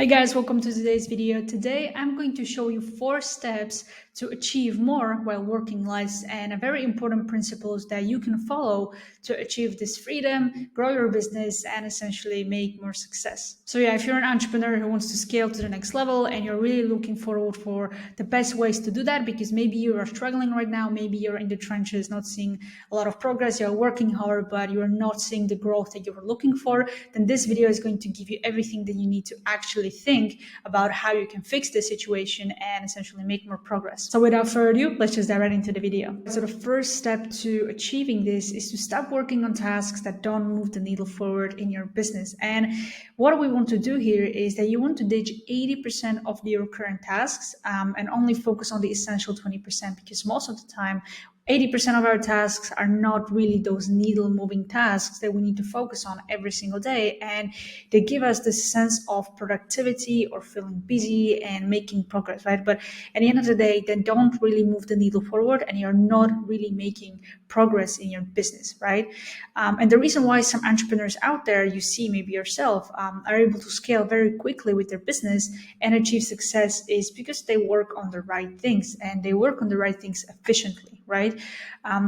Hi guys, welcome to today's video. Today I'm going to show you 4 steps to achieve more while working less, and a very important principles that you can follow to achieve this freedom, grow your business, and essentially make more success. So yeah, if you're an entrepreneur who wants to scale to the next level and you're really looking forward for the best ways to do that, because maybe you are struggling right now, maybe you're in the trenches, not seeing a lot of progress, you're working hard, but you're not seeing the growth that you were looking for, then this video is going to give you everything that you need to actually think about how you can fix the situation and essentially make more progress. So without further ado, let's just dive right into the video. So the first step to achieving this is to stop working on tasks that don't move the needle forward in your business. And what we want to do here is that you want to ditch 80% of your current tasks and only focus on the essential 20%, because most of the time 80% of our tasks are not really those needle moving tasks that we need to focus on every single day. And they give us this sense of productivity or feeling busy and making progress, right? But at the end of the day, they don't really move the needle forward and you're not really making progress in your business, right? And the reason why some entrepreneurs out there, you see maybe yourself, are able to scale very quickly with their business and achieve success is because they work on the right things and they work on the right things efficiently, right?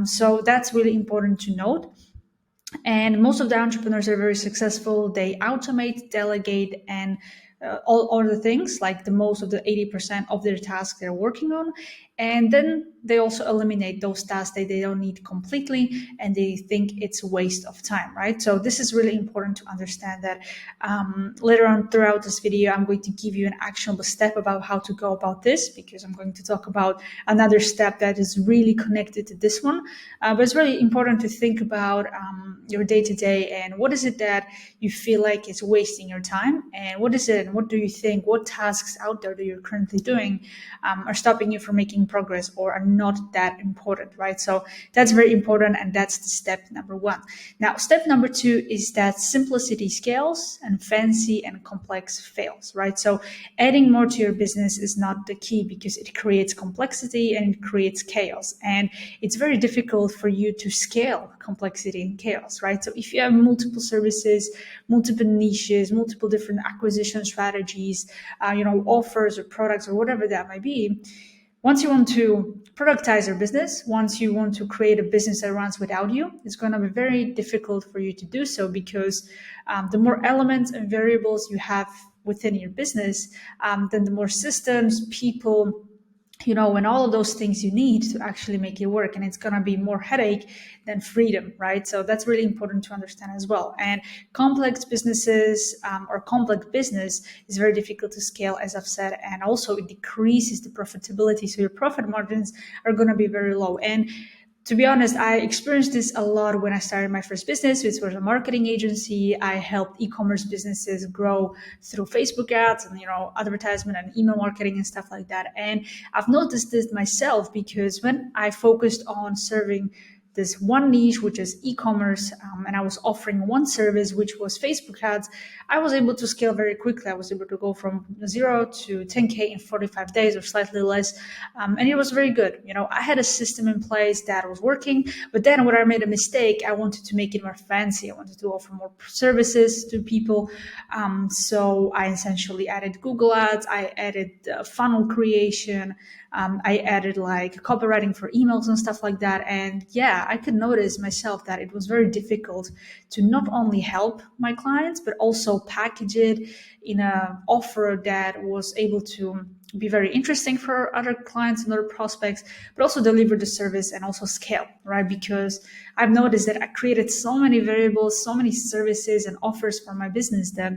So that's really important to note. And most of the entrepreneurs are very successful. They automate, delegate, and all other things, like the most of the 80% of their tasks they're working on. And then they also eliminate those tasks that they don't need completely and they think it's a waste of time, right? So this is really important to understand that. Later on throughout this video, I'm going to give you an actionable step about how to go about this, because I'm going to talk about another step that is really connected to this one. But it's really important to think about your day-to-day and what is it that you feel like is wasting your time, and what is it and what do you think, what tasks out there that you're currently doing are stopping you from making progress or are not that important, right? So that's very important, and that's the step number 1. Now, step number 2 is that simplicity scales and fancy and complex fails, right? So adding more to your business is not the key, because it creates complexity and it creates chaos, and it's very difficult for you to scale complexity and chaos, right? So if you have multiple services, multiple niches, multiple different acquisition strategies, offers or products or whatever that might be, once you want to productize your business, once you want to create a business that runs without you, it's going to be very difficult for you to do so, because the more elements and variables you have within your business, then the more systems, people, and all of those things you need to actually make it work. And it's going to be more headache than freedom, right? So that's really important to understand as well. And complex businesses or complex business is very difficult to scale, as I've said. And also it decreases the profitability. So your profit margins are going to be very low. And to be honest, I experienced this a lot when I started my first business, which was a marketing agency. I helped e-commerce businesses grow through Facebook ads and, advertisement and email marketing and stuff like that. And I've noticed this myself, because when I focused on serving this one niche, which is e-commerce, and I was offering one service, which was Facebook ads, I was able to scale very quickly. I was able to go from 0 to 10K in 45 days or slightly less. And it was very good. I had a system in place that was working, but then when I made a mistake, I wanted to make it more fancy. I wanted to offer more services to people. So I essentially added Google ads. I added funnel creation. I added like copywriting for emails and stuff like that. And yeah, I could notice myself that it was very difficult to not only help my clients, but also package it in an offer that was able to be very interesting for other clients and other prospects, but also deliver the service and also scale, right? Because I've noticed that I created so many variables, so many services and offers for my business that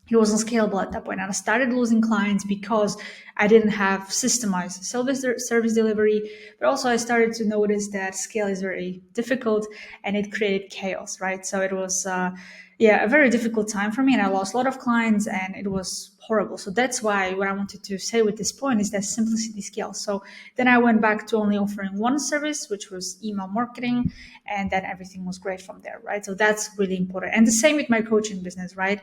it wasn't scalable at that point. And I started losing clients because I didn't have systemized service delivery. But also I started to notice that scale is very difficult and it created chaos, right? So it was, a very difficult time for me, and I lost a lot of clients and it was horrible. So that's why what I wanted to say with this point is that simplicity scales. So then I went back to only offering one service, which was email marketing, and then everything was great from there, right? So that's really important. And the same with my coaching business, right?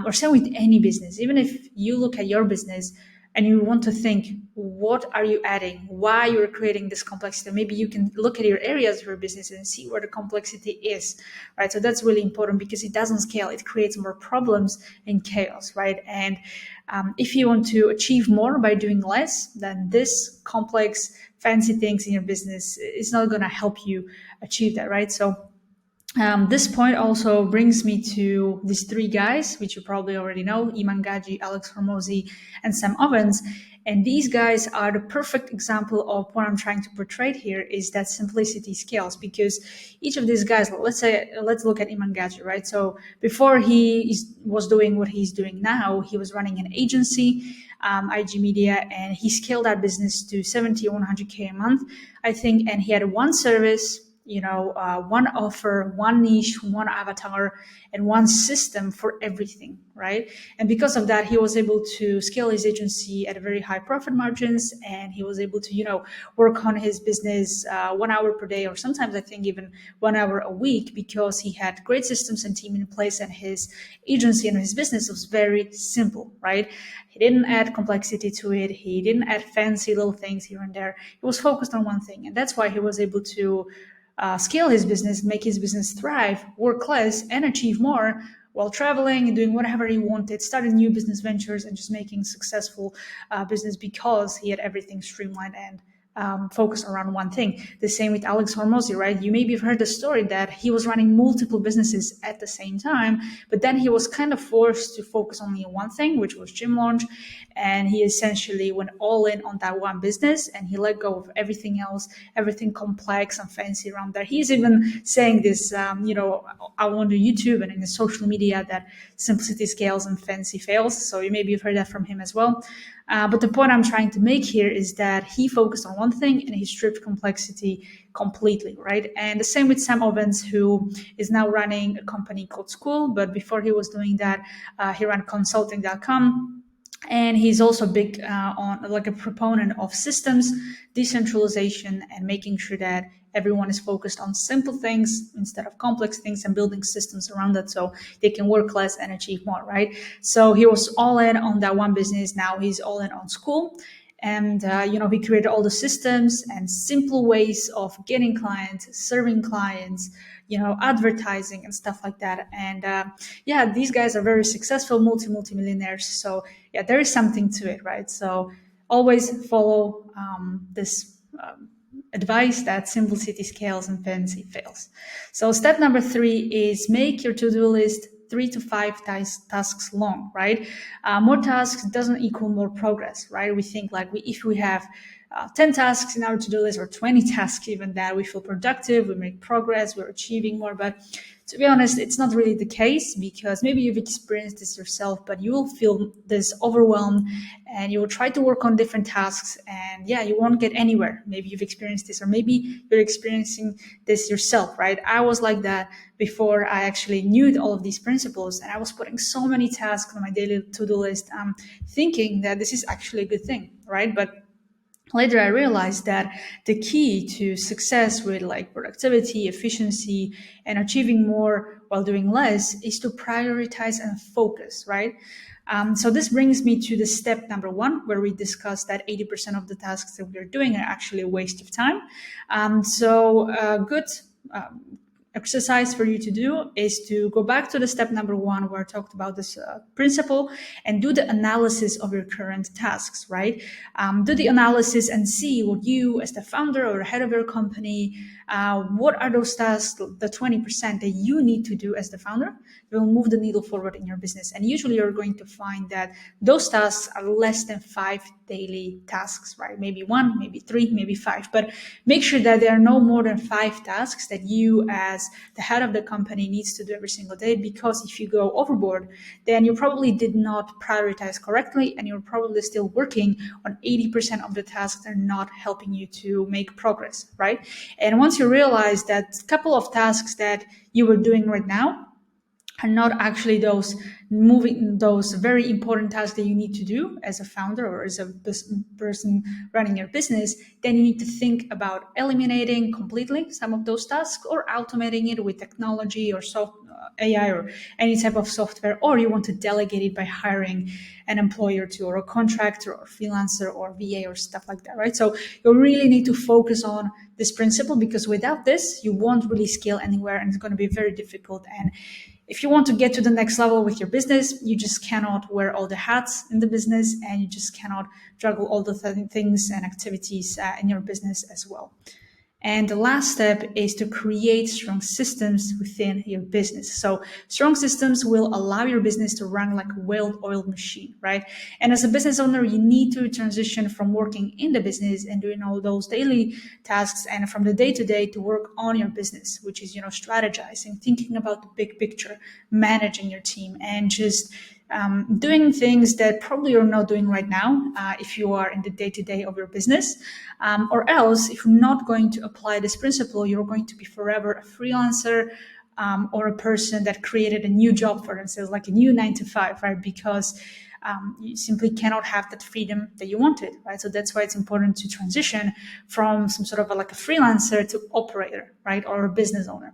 Or same with any business. Even if you look at your business, and you want to think, what are you adding? Why you're creating this complexity? Maybe you can look at your areas of your business and see where the complexity is, right? So that's really important because it doesn't scale. It creates more problems and chaos, right? And if you want to achieve more by doing less, then this complex, fancy things in your business is not going to help you achieve that, right? So this point also brings me to these three guys, which you probably already know: Iman Gadzhi, Alex Hormozi, and Sam Ovens. And these guys are the perfect example of what I'm trying to portray here, is that simplicity scales, because each of these guys, let's look at Iman Gadzhi, right? So before was doing what he's doing now, he was running an agency, IG Media, and he scaled that business to 70 or 100K a month, I think. And he had one service, one offer, one niche, one avatar, and one system for everything, right? And because of that, he was able to scale his agency at a very high profit margins, and he was able to, work on his business 1 hour per day, or sometimes I think even 1 hour a week, because he had great systems and team in place, and his agency and his business was very simple, right? He didn't add complexity to it. He didn't add fancy little things here and there. He was focused on one thing, and that's why he was able to scale his business, make his business thrive, work less, and achieve more while traveling and doing whatever he wanted, starting new business ventures, and just making successful business, because he had everything streamlined and focused around one thing. The same with Alex Hormozi, right? You maybe have heard the story that he was running multiple businesses at the same time, but then he was kind of forced to focus only on one thing, which was Gym Launch. And he essentially went all in on that one business, and he let go of everything else, everything complex and fancy around there. He's even saying this, I on YouTube and in the social media, that simplicity scales and fancy fails. So maybe you've heard that from him as well. But the point I'm trying to make here is that he focused on one thing and he stripped complexity completely, right? And the same with Sam Ovens, who is now running a company called School. But before he was doing that, he ran consulting.com. And he's also big on a proponent of systems, decentralization, and making sure that everyone is focused on simple things instead of complex things, and building systems around that so they can work less and achieve more, right? So he was all in on that one business. Now he's all in on School. And, he created all the systems and simple ways of getting clients, serving clients, advertising and stuff like that. And these guys are very successful, multi-millionaires. So yeah, there is something to it, right? So always follow this advice that simplicity scales and fancy fails. So step number 3 is make your to-do list 3 to 5 tasks long, right? More tasks doesn't equal more progress, right? We think if we have 10 tasks in our to-do list, or 20 tasks even, that we feel productive, we make progress, we're achieving more. But to be honest, it's not really the case, because maybe you've experienced this yourself, but you will feel this overwhelmed and you will try to work on different tasks, and you won't get anywhere. Maybe you've experienced this, or maybe you're experiencing this yourself, right? I was like that before I actually knew all of these principles, and I was putting so many tasks on my daily to-do list, thinking that this is actually a good thing, right? But later I realized that the key to success with productivity, efficiency, and achieving more while doing less is to prioritize and focus, right? So this brings me to the step number 1, where we discussed that 80% of the tasks that we're doing are actually a waste of time. So a good exercise for you to do is to go back to the step number 1, where I talked about this principle, and do the analysis of your current tasks, right? Do the analysis and see what you, as the founder or head of your company, what are those tasks, the 20% that you need to do as the founder, will move the needle forward in your business. And usually you're going to find that those tasks are less than 5 daily tasks, right? Maybe 1, maybe 3, maybe 5, but make sure that there are no more than 5 tasks that you, as the head of the company, needs to do every single day. Because if you go overboard, then you probably did not prioritize correctly, and you're probably still working on 80% of the tasks that are not helping you to make progress, right? And once you realize that a couple of tasks that you were doing right now are not actually those very important tasks that you need to do as a founder or as a person running your business, then you need to think about eliminating completely some of those tasks or automating it with technology or AI or any type of software, or you want to delegate it by hiring an employer to, or a contractor or freelancer or VA or stuff like that, right? So you really need to focus on this principle, because without this, you won't really scale anywhere and it's going to be very difficult. And if you want to get to the next level with your business, you just cannot wear all the hats in the business, and you just cannot juggle all the things and activities in your business as well. And the last step is to create strong systems within your business. So strong systems will allow your business to run like a well-oiled machine, right? And as a business owner, you need to transition from working in the business and doing all those daily tasks and from the day-to-day to work on your business, which is, strategizing, thinking about the big picture, managing your team, and just doing things that probably you're not doing right now if you are in the day-to-day of your business, or else if you're not going to apply this principle, you're going to be forever a freelancer, or a person that created a new job for themselves, like a new 9 to 5, right? Because you simply cannot have that freedom that you wanted, right? So that's why it's important to transition from some sort of like a freelancer to operator, right? Or a business owner.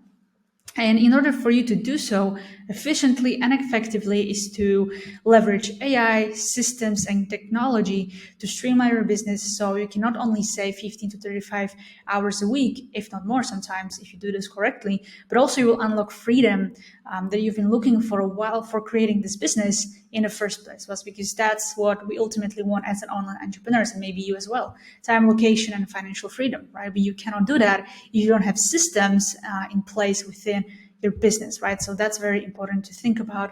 And in order for you to do so efficiently and effectively is to leverage AI, systems, and technology to streamline your business, so you can not only save 15 to 35 hours a week, if not more sometimes, if you do this correctly, but also you will unlock freedom that you've been looking for a while for creating this business in the first place. Was because that's what we ultimately want as an online entrepreneur, and maybe you as well: time, location, and financial freedom, right? But you cannot do that if you don't have systems in place within your business, right? So that's very important to think about.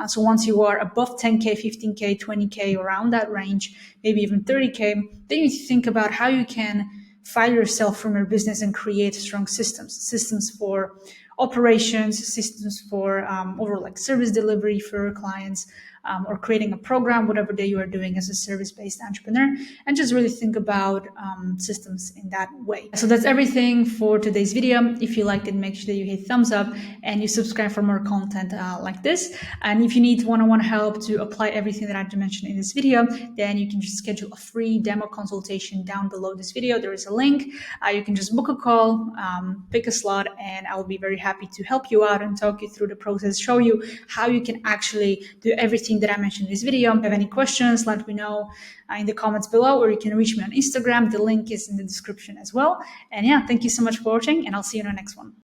So once you are above 10K, 15K, 20K, around that range, maybe even 30K, then you need to think about how you can fire yourself from your business and create strong systems for operations, systems for over like service delivery for clients, or creating a program, whatever that you are doing as a service-based entrepreneur, and just really think about systems in that way. So that's everything for today's video. If you liked it, make sure that you hit thumbs up and you subscribe for more content like this. And if you need one-on-one help to apply everything that I mentioned in this video, then you can just schedule a free demo consultation down below this video. There is a link. You can just book a call, pick a slot, and I will be very happy to help you out and talk you through the process, show you how you can actually do everything that I mentioned in this video. If you have any questions, let me know in the comments below, or you can reach me on Instagram. The link is in the description as well. And yeah, thank you so much for watching, and I'll see you in the next one.